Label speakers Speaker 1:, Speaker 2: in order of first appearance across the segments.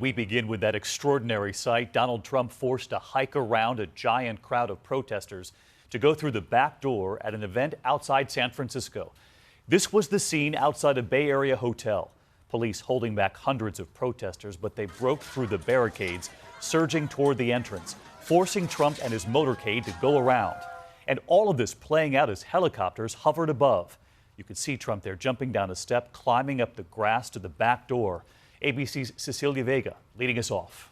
Speaker 1: We begin with that extraordinary sight. Donald Trump forced to hike around a giant crowd of protesters to go through the back door at an event outside San Francisco. This was the scene outside a Bay Area hotel. Police holding back hundreds of protesters, but they broke through the barricades, surging toward the entrance, forcing Trump and his motorcade to go around. And all of this playing out as helicopters hovered above. You could see Trump there jumping down a step, climbing up the grass to the back door. ABC's Cecilia Vega leading us off.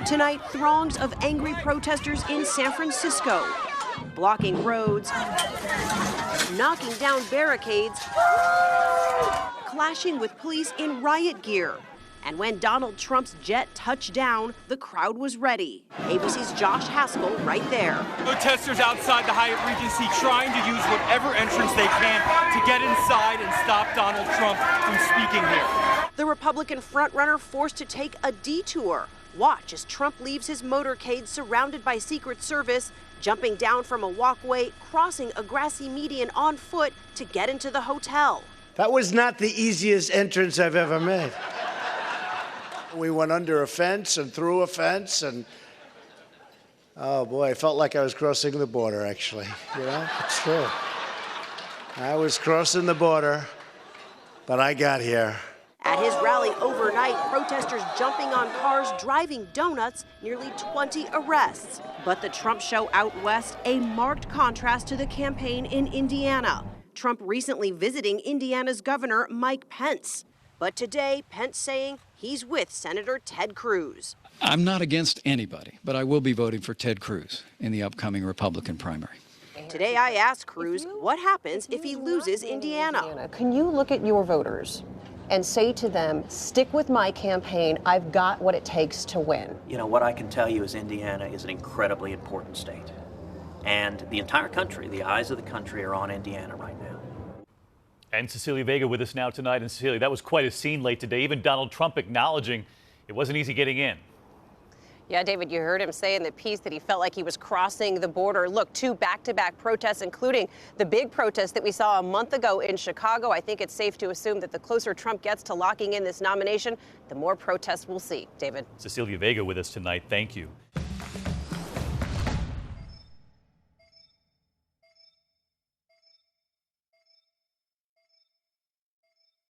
Speaker 2: Tonight, throngs of angry protesters in San Francisco, blocking roads, knocking down barricades, clashing with police in riot gear. And when Donald Trump's jet touched down, the crowd was ready. ABC's Josh Haskell right there.
Speaker 3: Protesters outside the Hyatt Regency trying to use whatever entrance they can to get inside and stop Donald Trump from speaking here.
Speaker 2: The Republican frontrunner forced to take a detour. Watch as Trump leaves his motorcade surrounded by Secret Service, jumping down from a walkway, crossing a grassy median on foot to get into the hotel.
Speaker 4: That was not the easiest entrance I've ever made. We went under a fence and through a fence, and oh boy, I felt like I was crossing the border, actually. You know, it's true. I was crossing the border, but I got here.
Speaker 2: At his rally overnight, protesters jumping on cars, driving donuts, nearly 20 arrests. But the Trump show out west, a marked contrast to the campaign in Indiana. Trump recently visiting Indiana's governor, Mike Pence. But today, Pence saying he's with Senator Ted Cruz.
Speaker 5: I'm not against anybody, but I will be voting for Ted Cruz in the upcoming Republican primary.
Speaker 2: Today, I asked Cruz what happens if he loses Indiana.
Speaker 6: Can you look at your voters and say to them, stick with my campaign, I've got what it takes to win?
Speaker 7: You know, what I can tell you is Indiana is an incredibly important state. And the entire country, the eyes of the country are on Indiana right now.
Speaker 1: And Cecilia Vega with us now tonight. And Cecilia, that was quite a scene late today. Even Donald Trump acknowledging it wasn't easy getting in.
Speaker 8: Yeah, David, you heard him say in the piece that he felt like he was crossing the border. Look, 2 back-to-back protests, including the big protest that we saw a month ago in Chicago. I think it's safe to assume that the closer Trump gets to locking in this nomination, the more protests we'll see. David.
Speaker 1: Cecilia Vega with us tonight. Thank you.